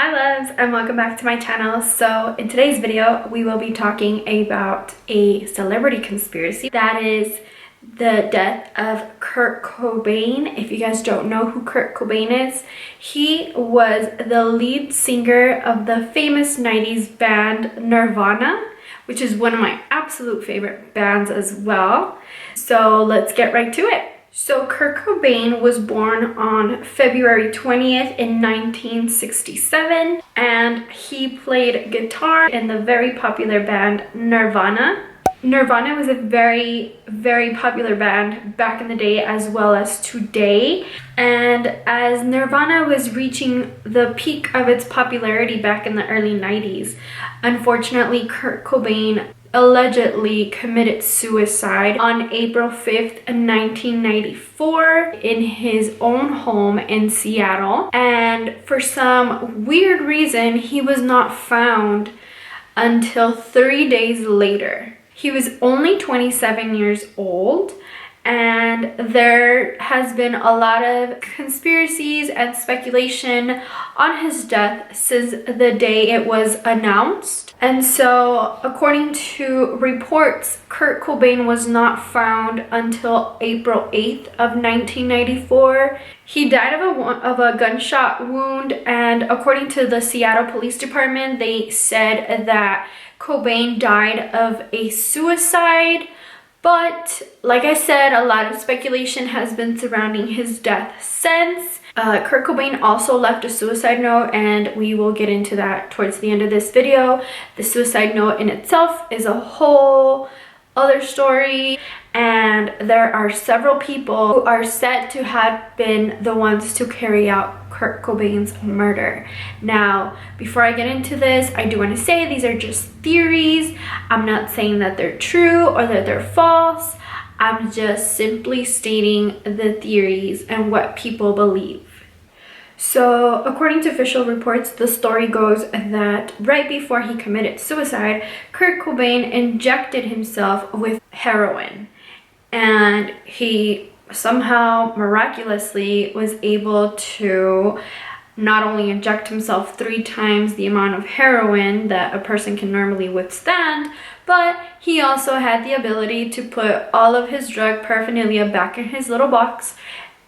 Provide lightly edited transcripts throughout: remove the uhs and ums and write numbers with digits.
Hi loves, and welcome back to my channel. So in today's video we will be talking about a celebrity conspiracy, that is the death of Kurt Cobain. If you guys don't know who Kurt Cobain is, he was the lead singer of the famous 90s band Nirvana, which is one of my absolute favorite bands as well. So let's get right to it. So Kurt Cobain was born on February 20th in 1967, and he played guitar in the very popular band Nirvana. Nirvana was a very popular band back in the day as well as today, and as Nirvana was reaching the peak of its popularity back in the early 90s, unfortunately Kurt Cobain allegedly committed suicide on April 5th, 1994 in his own home in Seattle. And for some weird reason, he was not found until 3 days later. He was only 27 years old, and there has been a lot of conspiracies and speculation on his death since the day it was announced. And so, according to reports, Kurt Cobain was not found until April 8th of 1994. He died of a gunshot wound, and according to the Seattle Police Department, they said that Cobain died of a suicide. But like I said, a lot of speculation has been surrounding his death since. Kurt Cobain also left a suicide note, and we will get into that towards the end of this video. The suicide note in itself is a whole other story, and there are several people who are said to have been the ones to carry out Kurt Cobain's murder. Now, before I get into this, I do want to say these are just theories. I'm not saying that they're true or that they're false. I'm just simply stating the theories and what people believe. So, according to official reports, the story goes that right before he committed suicide, Kurt Cobain injected himself with heroin, and he somehow miraculously was able to not only inject himself 3 times the amount of heroin that a person can normally withstand, but he also had the ability to put all of his drug paraphernalia back in his little box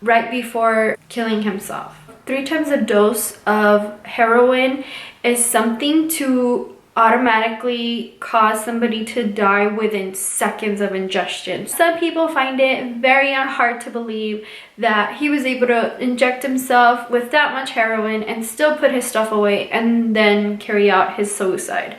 right before killing himself. 3 times a dose of heroin is something to automatically cause somebody to die within seconds of ingestion. Some people find it very hard to believe that he was able to inject himself with that much heroin and still put his stuff away and then carry out his suicide.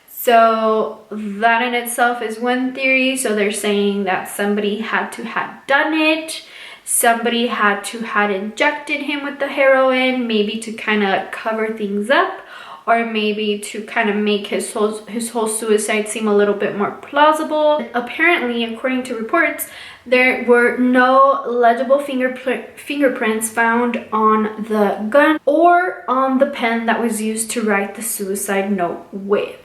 So that in itself is one theory. So they're saying that somebody had to have done it. Somebody had to have injected him with the heroin, maybe to kind of cover things up, or maybe to kind of make his whole suicide seem a little bit more plausible. Apparently, according to reports, there were no legible fingerprints found on the gun or on the pen that was used to write the suicide note with.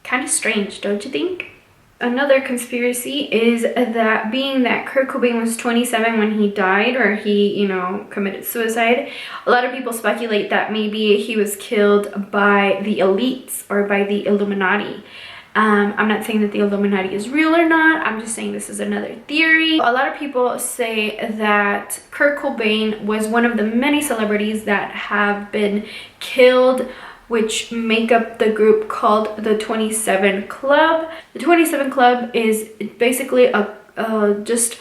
Kind of strange, don't you think? Another conspiracy is that being that Kurt Cobain was 27 when he died, or he, committed suicide, a lot of people speculate that maybe he was killed by the elites or by the Illuminati. I'm not saying that the Illuminati is real or not. I'm just saying this is another theory. A lot of people say that Kurt Cobain was one of the many celebrities that have been killed, which make up the group called the 27 Club. The 27 Club is basically just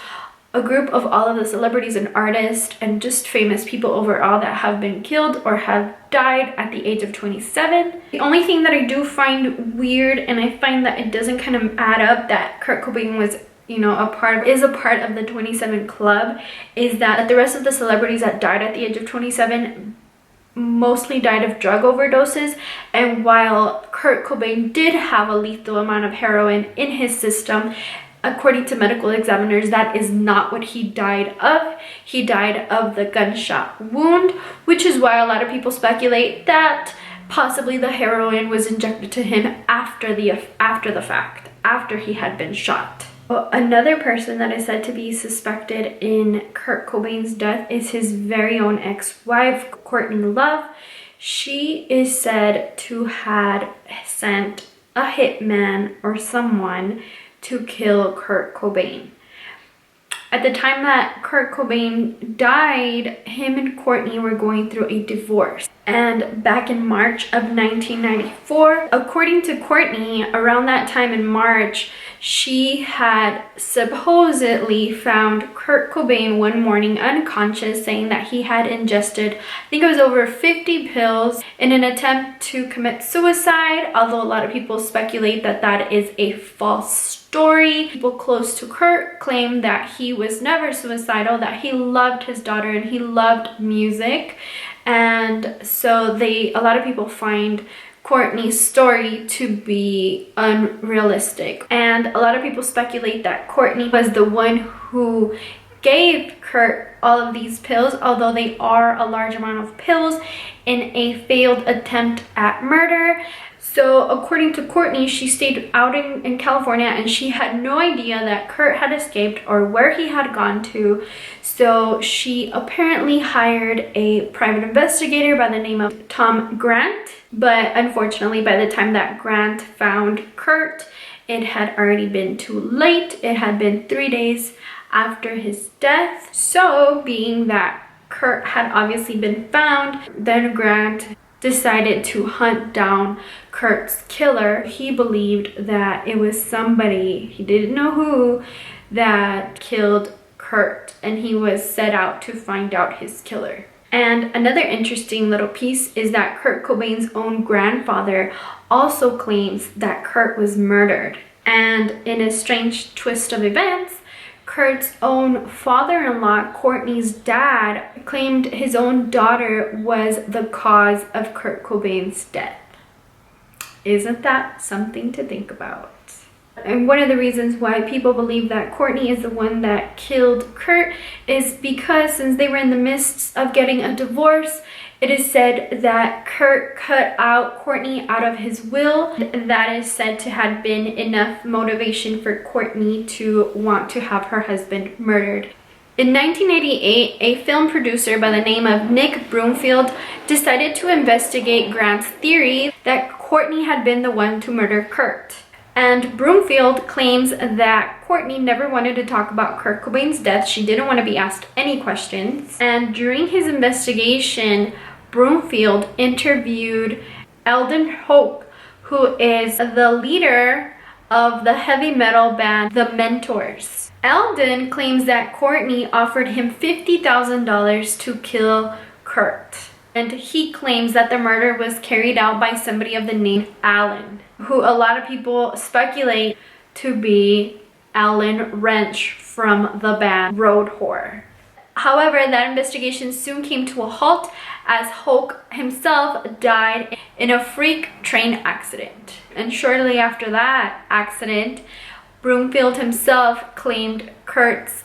a group of all of the celebrities and artists and just famous people overall that have been killed or have died at the age of 27. The only thing that I do find weird, and I find that it doesn't kind of add up that Kurt Cobain was a part of the 27 Club, is that the rest of the celebrities that died at the age of 27 mostly died of drug overdoses. And while Kurt Cobain did have a lethal amount of heroin in his system, according to medical examiners, that is not what he died of. He died of the gunshot wound, which is why a lot of people speculate that possibly the heroin was injected to him after the fact, after he had been shot. Another person that is said to be suspected in Kurt Cobain's death is his very own ex-wife, Courtney Love. She is said to had sent a hitman or someone to kill Kurt Cobain. At the time that Kurt Cobain died, him and Courtney were going through a divorce. And back in March of 1994, according to Courtney, around that time in March, she had supposedly found Kurt Cobain one morning unconscious, saying that he had ingested, I think it was over 50 pills in an attempt to commit suicide, although a lot of people speculate that that is a false story. People close to Kurt claim that he was never suicidal, that he loved his daughter and he loved music. And so a lot of people find Courtney's story to be unrealistic. And a lot of people speculate that Courtney was the one who gave Kurt all of these pills, although they are a large amount of pills, in a failed attempt at murder. So according to Courtney, she stayed out in California and she had no idea that Kurt had escaped or where he had gone to. So she apparently hired a private investigator by the name of Tom Grant. But unfortunately, by the time that Grant found Kurt, it had already been too late. It had been 3 days after his death. So being that Kurt had obviously been found, then Grant decided to hunt down Kurt's killer. He believed that it was somebody, he didn't know who, that killed Kurt, and he was set out to find out his killer. And another interesting little piece is that Kurt Cobain's own grandfather also claims that Kurt was murdered. And in a strange twist of events, Kurt's own father-in-law, Courtney's dad, claimed his own daughter was the cause of Kurt Cobain's death. Isn't that something to think about? And one of the reasons why people believe that Courtney is the one that killed Kurt is because since they were in the midst of getting a divorce, it is said that Kurt cut out Courtney out of his will. That is said to have been enough motivation for Courtney to want to have her husband murdered. In 1988, a film producer by the name of Nick Broomfield decided to investigate Grant's theory that Courtney had been the one to murder Kurt. And Broomfield claims that Courtney never wanted to talk about Kurt Cobain's death. She didn't want to be asked any questions. And during his investigation, Broomfield interviewed Eldon Hoke, who is the leader of the heavy metal band The Mentors. Eldon claims that Courtney offered him $50,000 to kill Kurt. And he claims that the murder was carried out by somebody of the name Alan, who a lot of people speculate to be Alan Wrench from the band Road Whore. However, that investigation soon came to a halt as Hoke himself died in a freak train accident. And shortly after that accident, Broomfield himself claimed Kurt's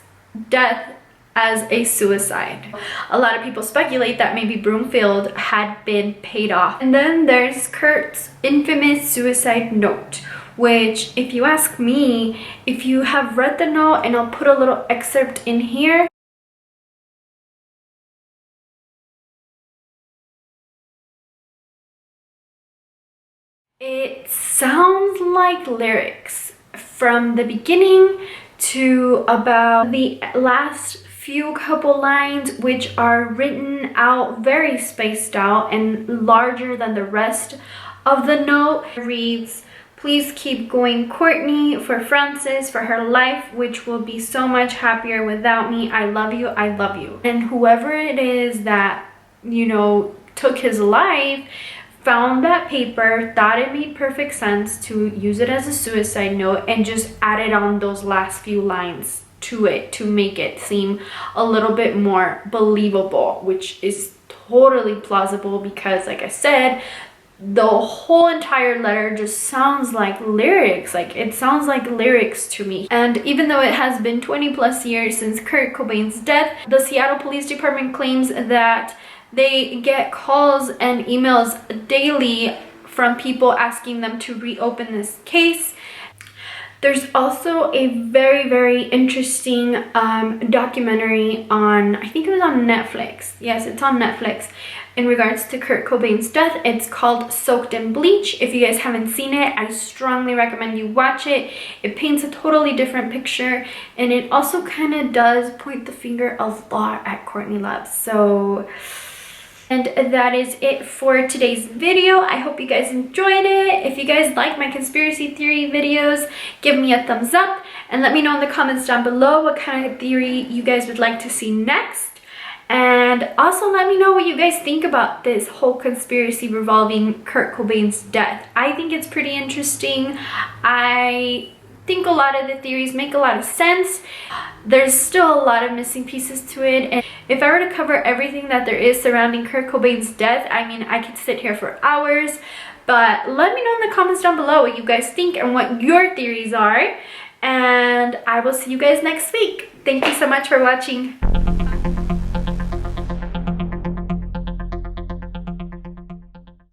death as a suicide. A lot of people speculate that maybe Broomfield had been paid off. And then there's Kurt's infamous suicide note, which, if you ask me, if you have read the note, and I'll put a little excerpt in here. It sounds like lyrics from the beginning to about the last few couple lines, which are written out very spaced out and larger than the rest of the note. It reads, "Please keep going, Courtney, for Frances, for her life, which will be so much happier without me. I love you, I love you." And whoever it is that, you know, took his life found that paper, thought it made perfect sense to use it as a suicide note, and just added on those last few lines to it to make it seem a little bit more believable, which is totally plausible because, like I said, the whole entire letter just sounds like lyrics. Like, it sounds like lyrics to me. And even though it has been 20 plus years since Kurt Cobain's death, the Seattle Police Department claims that they get calls and emails daily from people asking them to reopen this case. There's also a very, very interesting documentary on, I think it was on Netflix. Yes, it's on Netflix. in regards to Kurt Cobain's death. It's called Soaked in Bleach. If you guys haven't seen it, I strongly recommend you watch it. It paints a totally different picture, and it also kind of does point the finger a lot at Courtney Love. So, and that is it for today's video. I hope you guys enjoyed it. If you guys like my conspiracy theory videos, give me a thumbs up and let me know in the comments down below what kind of theory you guys would like to see next. And also let me know what you guys think about this whole conspiracy revolving Kurt Cobain's death. I think it's pretty interesting. I think a lot of the theories make a lot of sense. There's still a lot of missing pieces to it, and if I were to cover everything that there is surrounding Kurt Cobain's death, I mean, I could sit here for hours. But let me know in the comments down below what you guys think and what your theories are, and I will see you guys next week. Thank you so much for watching.